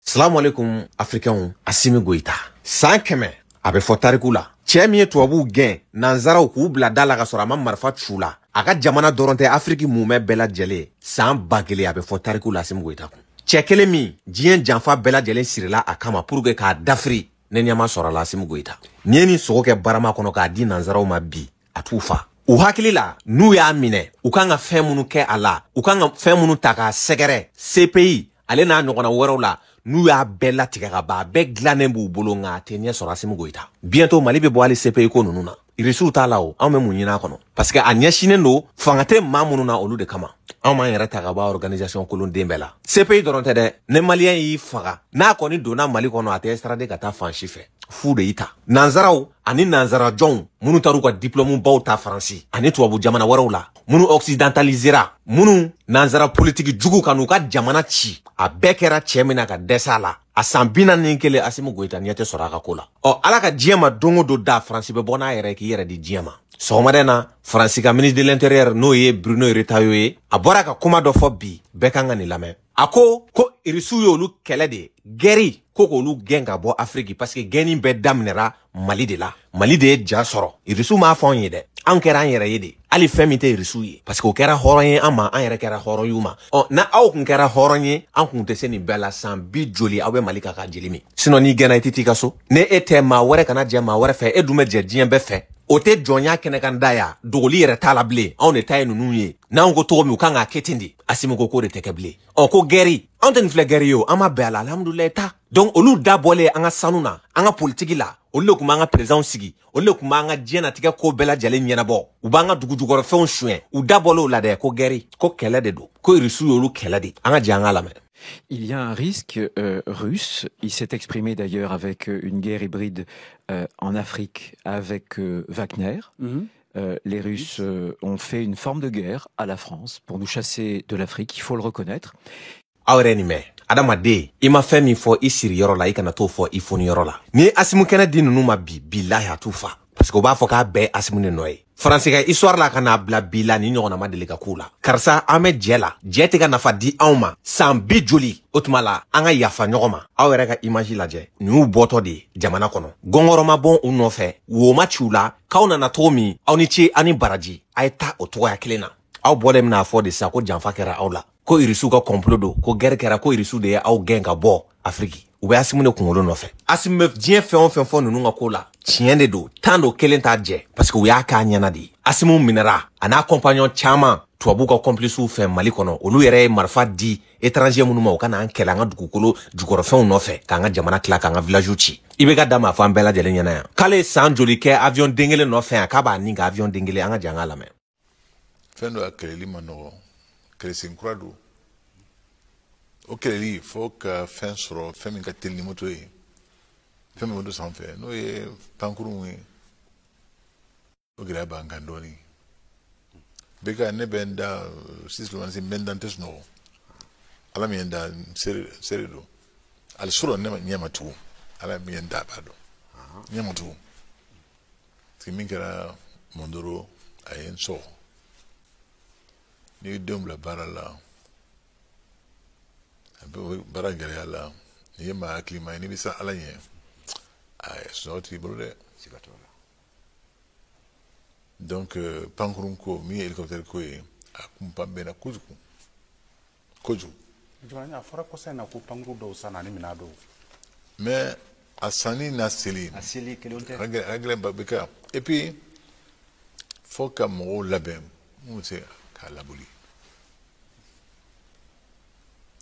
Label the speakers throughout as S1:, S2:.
S1: Salamu alaikum Africains, Assimi Goïta. San kɛmɛ a bɛ fɔ tariku la. Cɛ min ye tubabuw gɛn nanzaraw k'u bila da la ka sɔrɔ a ma marifa c'u la. A ka jamana dɔrɔn tɛ Afriki mumɛ bɛɛ lajɛlen san 1000 a bɛ fɔ tariku la Assimi Goïta kun. Cɛ kelen min diɲɛ janfa bɛɛ lajɛlen sirila a kama pour que k'a dafiri ne ɲɛma sɔrɔ la Assimi Goïta. Ni ye nin sogo kɛ barama kɔnɔ k'a di nanzaraw ma bi a t'u fa. U hakili la n'u y'a minɛ u kan ka fɛn minnu kɛ a la u kan ka fɛn minnu ta k'a sɛgɛrɛ CPI ale n'a ɲɔgɔnna wɛrɛw la n'u y'a bɛɛ latigɛ ka ban a bɛɛ dilannen b'u bolo nka a tɛ ɲɛ sɔrɔ Assimi Goïta. Bientôt Mali bɛ bɔ hali CPI ko ninnu na. Irisiw t'a la o anw bɛ mun ɲini a kɔnɔ parce que a ɲɛsinnen don fanga tɛ maa minnu na olu de kama. Anw m'an yɛrɛ ta ka bɔ organisation kolon den bɛɛ la. CPI dɔrɔn tɛ dɛ ne maliyɛn y'i faga n'a kɔni donna Mali kɔnɔ a tɛ estrade ka taa fan si fɛ. Fu de y'i ta. Nanzaraw ani nanzarajɔnw minnu taru ka diplôme baw ta Faransi ani tubabu jamana wɛrɛw la minnu occidentalisera minnu nanzara politique jugu ka n'u ka jamana ci a bɛɛ kɛra cɛ min na ka dɛsɛ a la a san 41 Assimi Goïta ɲɛ tɛ sɔrɔ a ka ko la. Ala ka diɲɛ ma don o don da Faransi bɛ bɔ n'a yɛrɛ k'i yɛrɛ di diɲɛ ma. Sɔgɔmada na Faransi ka ministre de l'Intérieur n'o ye Bruno Retailleau ye a bɔra ka kuma dɔ fɔ bi bɛɛ kan ka nin lamɛn. A ko irisiw ye olu kɛlɛ de gɛri ko k'olu gɛn ka bɔ Afriki parce que gɛnni bɛɛ daminɛra Mali de la. Mali de ye ja sɔrɔ. Irisiw m'a fɔ an ye dɛ. An kɛra an yɛrɛ ye de. Hali fɛn min tɛ irisiw ye parce que o kɛra hɔrɔn ye an ma an yɛrɛ kɛra hɔrɔn y'u ma. Na aw kun kɛra hɔrɔn ye an kun tɛ se nin bɛɛ la san 10 joli aw bɛ Mali ka jeli min. Sinon n'i gɛnna i tɛ t'i ka so. Ne e tɛ maa wɛrɛ kana jɛ maa wɛrɛ fɛ e dun bɛ jɛ diɲɛ bɛɛ fɛ. O tɛ jɔnya kɛnɛ kan da ya dogoli yɛrɛ t'a la bilen anw de ta ye ninnu ye n'anw ko cogo min u kan k'a kɛ ten de Assimi ko k'o de tɛ kɛ bilen ko gɛri anw tɛ nin filɛ gɛri ye o an ma bɛn a la alhamdulilayi ta donc olu da bɔlen an ka sanu na an ka politiki la olu de tun b'an ka présidents sigi olu de tun b'an ka diɲɛnatigɛ ko bɛɛ lajɛlen ɲɛnabɔ u b'an ka dugujukɔrɔfɛnw suɲɛ u da bɔlen o la dɛ ko gɛri ko kɛlɛ de don ko irisiw ye olu kɛlɛ de an ka jɛ an ka lamɛn.
S2: Il y a un risque russe. Il s'est exprimé d'ailleurs avec une guerre hybride en Afrique avec Wagner. Les Russes ont fait une forme de guerre à la France pour nous chasser de l'Afrique, il faut le reconnaître.
S1: Adamaden i ma fɛn min fɔ i siri yɔrɔ la i kana t'o fɔ i foni yɔrɔ la ni Assimi kɛnɛ di ninnu ma bi bilahi a t'u fa parce que u b'a fɔ k'a bɛɛ Assimi de nɔ ye Faransi ka histoire la ka n'a bila bi la ni ɲɔgɔnna ma deli ka k'u la karisa an bɛ jɛ la jɛ tɛ ka nafa di anw ma san 10 joli o tuma la an ka yafa ɲɔgɔn ma aw yɛrɛ ka image lajɛ nin y'u bɔtɔ de ye jamana kɔnɔ gɔngɔrɔ ma bɔ u nɔfɛ wo ma ci u la k'aw nana cogo min aw ni ce ani baraji a ye taa o cogoya kelen na aw bɔlen bɛna fɔ de sa ko janfa kɛra aw la ko irisiw ka complot don ko guerre kɛra ko irisiw de ye aw gɛn ka bɔ Afriki u bɛ Assimi de kunkolo nɔfɛ Assimi bɛ diɲɛ fɛn o fɛn fɔ ninnu ka ko la tiɲɛ de don tan do kelen t'a jɛ parce que u y'a k'a ɲɛna de Assimi minɛra a n'a compagnon caman tubabuw ka complicew fɛ Mali kɔnɔ olu yɛrɛ ye marifa di étranger minnu ma u ka n'an kɛlɛ an ka dugukolo jukɔrɔfɛnw nɔfɛ k'an ka jamana tila k'an ka village ci i bɛ ka da ma fɔ an bɛɛ lajɛlen ɲɛna yan k'ale san joli kɛ avion den kelen nɔfɛ yan k'a b'a nin ka avion den kelen an ka jɛ an ka lamɛn.
S3: Fɛn dɔ a kɛlɛli ma nɔgɔ kɛlɛsen kura don o kɛlɛli fo ka fɛn sɔrɔ fɛn min ka teli ni moto ye fɛn min moto sanfɛ n'o ye pankurun ye o gɛlɛya b'an kan dɔɔni bɛɛ ka ne bɛ n da sisan n bɛ n da n tɛ sunɔgɔ ala min ye n da seere don ali sɔrɔ ne ma ɲɛ ma tugun ala min ye n da a b'a dɔn ɲɛ ma tugun parce que min kɛra Mondoro a ye n sɔgɔ n'i ye denw bila baara la baara gɛlɛya la n'i ye maa hakilima ye n'i bɛ se ala ɲɛ sunɔgɔ t'i bolo dɛ donc pankurun ko min ye hélicoptère ko ye a kun pan bɛnna kojugu kojugu
S4: a fɔra kɔsa in na ko pankurun dɔw sanna ani minɛn dɔw
S3: mais a sanni n'a seli
S4: kelenw tɛ
S3: a gɛlɛn ba bɛ kɛ et puis fo ka mɔgɔw labɛn mun bɛ se k'a laboli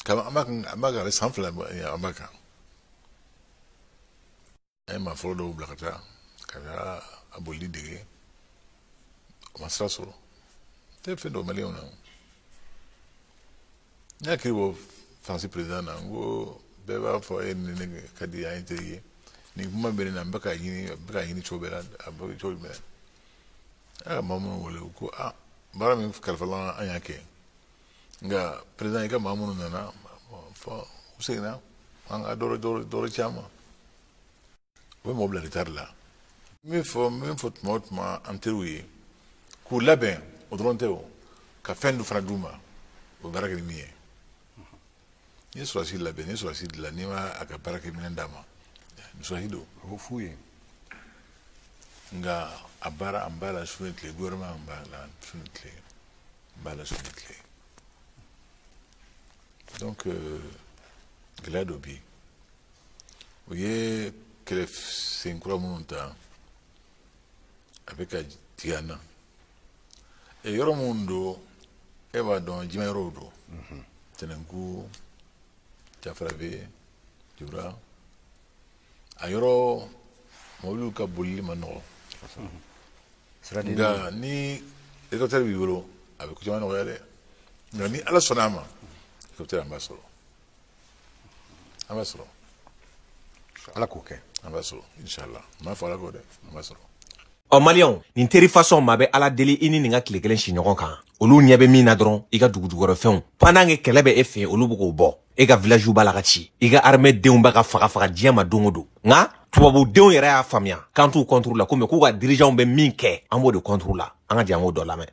S3: an b'a kan san 2 an b'a kan an ye maa fɔlɔ dɔw bila ka taa a bolili dege o ma sira sɔrɔ tɛ fɛn dɔw maliyɛnw na n y'a kiri bɔ Faransi président na n ko bɛɛ b'a fɔ e ni ne ka di an ye teri ye nin kuma bɛ ne na n bɛ ka ɲini cogo bɛɛ la a bɛ cogo jumɛn a ka maa minnu wele ko baara min kalifa an y'a kɛ nka président i ka maa minnu nana fɔ u seginna an ka dɔrɔ caman u bɛ mɔgɔ bila retard la min fɔ tuma o tuma an teriw ye k'u labɛn o dɔrɔn tɛ o ka fɛn dɔ fana d'u ma o baara kɛ ni min ye Ni Swahili la bene Swahili la nima akapara ke minandama. Swahili
S4: Vous fouillez.
S3: Nga abara ambala sunetle gouvernement ambala sunetle. Ambala sunetle. Donc Gladobi. Vous voyez que c'est une croix monta avec Diana. Et yoro mundo eva don jima rodo. Tenengu Jafravé Dura. Ayoro molu ka bolli mano. Nga ni écouteur bibolo avec jama no yale. Nga ni ala sonama. Écouteur ambassadeur. Ambassadeur.
S4: Ala kouke.
S3: Ambassadeur inshallah. Ma fala ko de ambassadeur.
S1: O Malion, nin teri façon mabe ala deli ini ninga kile kelen si ɲɔgɔn kan. Olu ɲɛ bɛ min na dɔrɔn i ka dugujugɔrɔ fɛnw. Pendant que kɛlɛ bɛ e fɛ olu bɛ k'o bɔ. E ka village b'a la ka ci. I ka armée denw bɛ ka faga diɲɛ ma don o don. Nka tubabudenw yɛrɛ y'a faamuya k'an t'u contre la komi k'u ka dirigeants bɛ min kɛ an b'o de contre la. An ka jango dɔ lamɛn.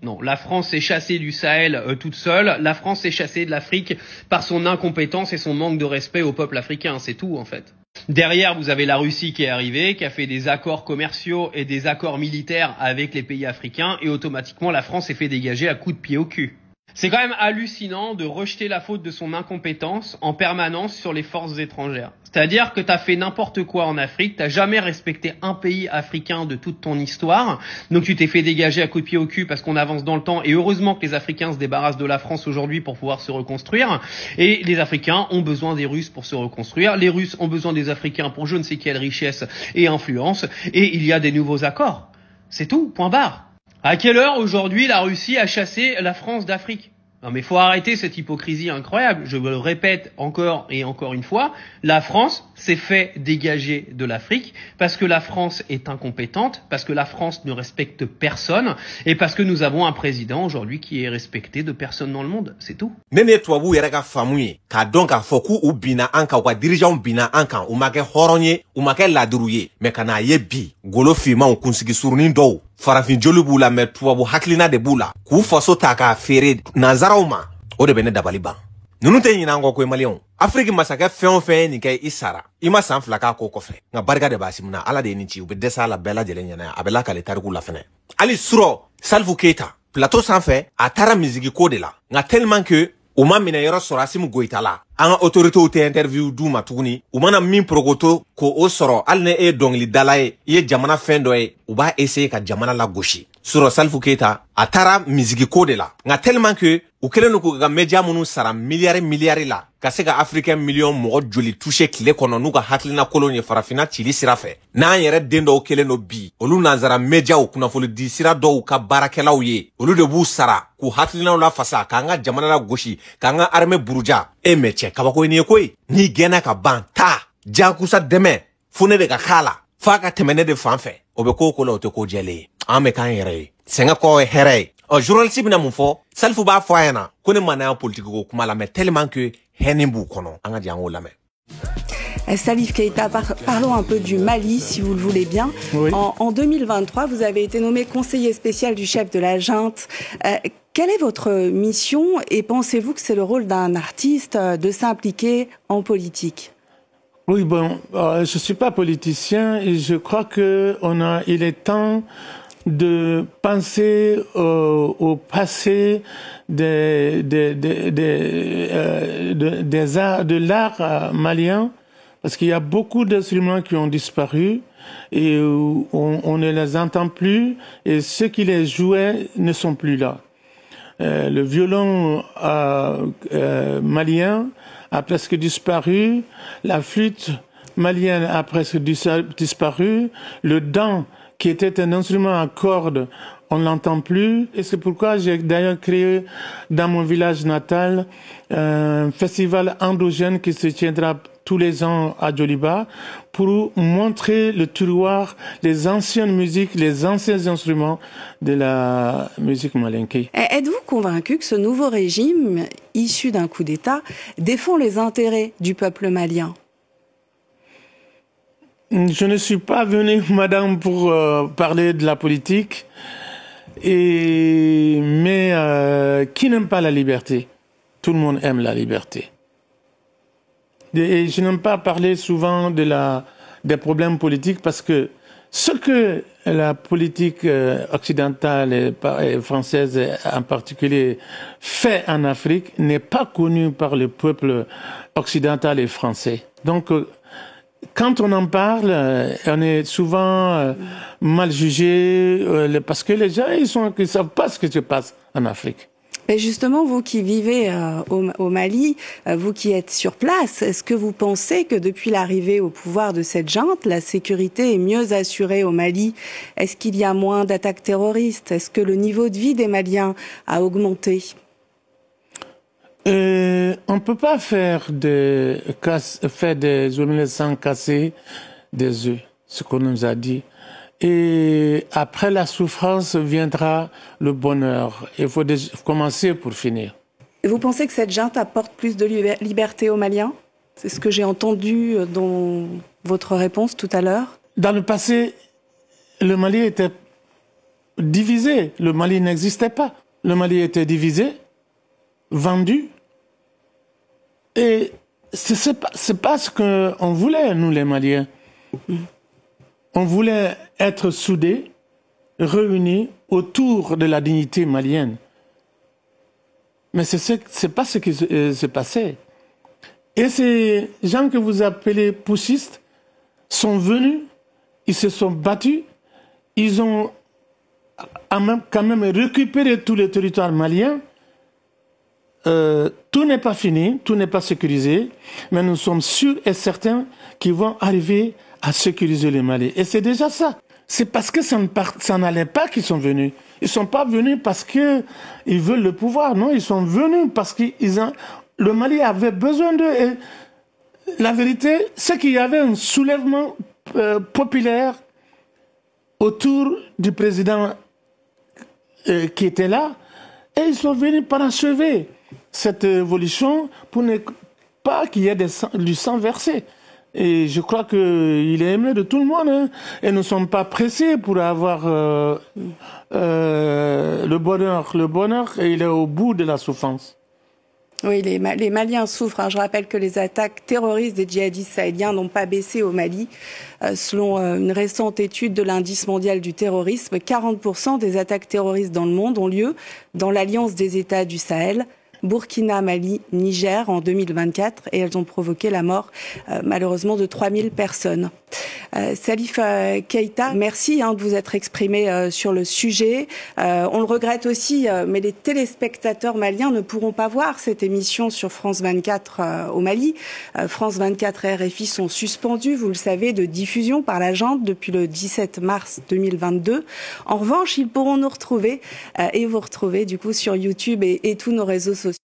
S5: Non, la France s'est chassée du Sahel toute seule. La France s'est chassée de l'Afrique par son incompétence et son manque de respect au peuple africain. C'est tout, en fait. Derrière, vous avez la Russie qui est arrivée, qui a fait des accords commerciaux et des accords militaires avec les pays africains. Et automatiquement, la France s'est fait dégager à coups de pied au cul. C'est quand même hallucinant de rejeter la faute de son incompétence en permanence sur les forces étrangères. C'est-à-dire que t'as fait n'importe quoi en Afrique, t'as jamais respecté un pays africain de toute ton histoire, donc tu t'es fait dégager à coups de pied au cul parce qu'on avance dans le temps, et heureusement que les Africains se débarrassent de la France aujourd'hui pour pouvoir se reconstruire, et les Africains ont besoin des Russes pour se reconstruire, les Russes ont besoin des Africains pour je ne sais quelle richesse et influence, et il y a des nouveaux accords. C'est tout, point barre. À quelle heure aujourd'hui la Russie a chassé la France d'Afrique? Non mais faut arrêter cette hypocrisie incroyable. Je le répète encore et encore une fois, la France s'est fait dégager de l'Afrique parce que la France est incompétente, parce que la France ne respecte personne et parce que nous avons un président aujourd'hui qui est respecté de personne dans le monde. C'est tout.
S1: Nene tuabu yɛrɛ ka faamu ye k'a dɔn k'a fɔ k'u bina an kan u ka dirigeants bina an kan u ma kɛ hɔrɔn ye u ma kɛ laduru ye mais ka n'a ye bi golo fimanw kunsigi surunin dɔw farafin joli b'u la mais tubabu hakilina de b'u la k'u faso ta k'a feere nanzaraw ma o de bɛ ne dabali ban nunu tɛ ɲinɛ an kɔ koyi maliyɛnw Afrique masakɛ fɛn o fɛn ye nin kɛ i sara i ma san fila k'a ko kɔfɛ nka barika de b'a simina ala de ye nin ci u bɛ dɛsɛ a la bɛɛ lajɛlen ɲɛna a bɛ lakale tariku la fɛnɛ hali surɔ Salfu Keita plateau sanfɛ a taara misigi ko de la nka tellement que u ma minɛ yɔrɔ sɔrɔ Assimi Goïta la an ka autorités tɛ interview d'u ma tuguni u mana min progoto ko o sɔrɔ hali ni e ye dɔnkilidala ye i ye jamana fɛn dɔ ye u b'a essayer ka jamana lagosi surɔ Salfu Keita a taara misigi ko de la nka tellement que u kɛlen do k'u ka média minnu sara miliyari la ka se ka africain million mɔgɔ joli toucher tile kɔnɔ n'u ka hakilina kolon ye farafina cili sira fɛ n'an yɛrɛ den dɔw kɛlen do bi olu nanzara médiaw kunnafolidi sira dɔw ka baarakɛlaw ye olu de b'u sara k'u hakilinaw lafasa k'an ka jamana lagosi k'an ka armée buruja mais cɛ kabako ye nin ye koyi n'i gɛnna ka ban ta jakusa dɛmɛ fo ne de ka k'a la f'a ka tɛmɛ ne de fan fɛ o bɛ ko la o tɛ ko jɛlen ye an bɛ k'an yɛrɛ ye sɛgɛn kɔ ye hɛrɛ ye journaliste bɛna mun fɔ Salfu b'a fɔ a ɲɛna ko ne ma n'a politique ko kuma la mais tellement que hɛni b'u kɔnɔ an ka jɛ an k'o lamɛn.
S6: Salif Keita, parlons un peu du Mali, si vous le voulez bien. Oui. En 2023, vous avez été nommé conseiller spécial du chef de la junte. Quelle est votre mission et pensez-vous que c'est le rôle d'un artiste de s'impliquer en politique?
S7: Oui, bon, je ne suis pas politicien et je crois qu'il est temps de penser au passé de l'art malien, parce qu'il y a beaucoup d'instruments qui ont disparu et on ne les entend plus et ceux qui les jouaient ne sont plus là. Le violon malien a presque disparu, la flûte malienne a presque disparu, le dam qui était un instrument à cordes, on l'entend plus. Et c'est pourquoi j'ai d'ailleurs créé dans mon village natal un festival endogène qui se tiendra tous les ans à Djoliba pour montrer le terroir, les anciennes musiques, les anciens instruments de la musique malinké.
S6: Êtes-vous convaincu que ce nouveau régime, issu d'un coup d'État, défend les intérêts du peuple malien?
S7: Je ne suis pas venu, madame, pour parler de la politique, mais qui n'aime pas la liberté? Tout le monde aime la liberté. Et je n'aime pas parler souvent des problèmes politiques parce que ce que la politique occidentale et française en particulier fait en Afrique n'est pas connu par le peuple occidental et français. Donc, quand on en parle, on est souvent mal jugé parce que les gens ils savent pas ce qui se passe en Afrique.
S6: Et justement, vous qui vivez au Mali, vous qui êtes sur place, est-ce que vous pensez que depuis l'arrivée au pouvoir de cette junte, la sécurité est mieux assurée au Mali? Est-ce qu'il y a moins d'attaques terroristes? Est-ce que le niveau de vie des Maliens a augmenté?
S7: On ne peut pas faire des omelettes sans casser des œufs, ce qu'on nous a dit. Et après la souffrance viendra le bonheur. Il faut commencer pour finir.
S6: Et vous pensez que cette junte apporte plus de liberté aux Maliens? C'est ce que j'ai entendu dans votre réponse tout à l'heure.
S7: Dans le passé, le Mali était divisé. Le Mali n'existait pas. Le Mali était divisé, vendu. Et c'est pas ce qu'on voulait, nous les Maliens. On voulait être soudés, réunis autour de la dignité malienne. Mais c'est pas ce qui s'est passé. Et ces gens que vous appelez putschistes sont venus, ils se sont battus, ils ont quand même récupéré tout le territoire malien. Tout n'est pas fini, tout n'est pas sécurisé, mais nous sommes sûrs et certains qu'ils vont arriver à sécuriser le Mali. Et c'est déjà ça. C'est parce que ça n'allait pas qu'ils sont venus. Ils ne sont pas venus parce qu'ils veulent le pouvoir. Non, ils sont venus parce que le Mali avait besoin d'eux. Et la vérité, c'est qu'il y avait un soulèvement populaire autour du président qui était là. Et ils sont venus parachever cette évolution pour ne pas qu'il y ait du sang versé. Et je crois qu'il est aimé de tout le monde. Hein. Et nous ne sommes pas pressés pour avoir le bonheur. Le bonheur, il est au bout de la souffrance.
S6: Oui, les Maliens souffrent. Hein. Je rappelle que les attaques terroristes des djihadistes sahéliens n'ont pas baissé au Mali. Selon une récente étude de l'Indice mondial du terrorisme, 40% des attaques terroristes dans le monde ont lieu dans l'Alliance des États du Sahel, Burkina, Mali, Niger en 2024 et elles ont provoqué la mort malheureusement de 3000 personnes. Salif Keïta, merci de vous être exprimé sur le sujet. On le regrette aussi, mais les téléspectateurs maliens ne pourront pas voir cette émission sur France 24 au Mali. France 24 et RFI sont suspendus, vous le savez, de diffusion par la junte depuis le 17 mars 2022. En revanche, ils pourront nous retrouver et vous retrouver du coup sur YouTube et tous nos réseaux sociaux.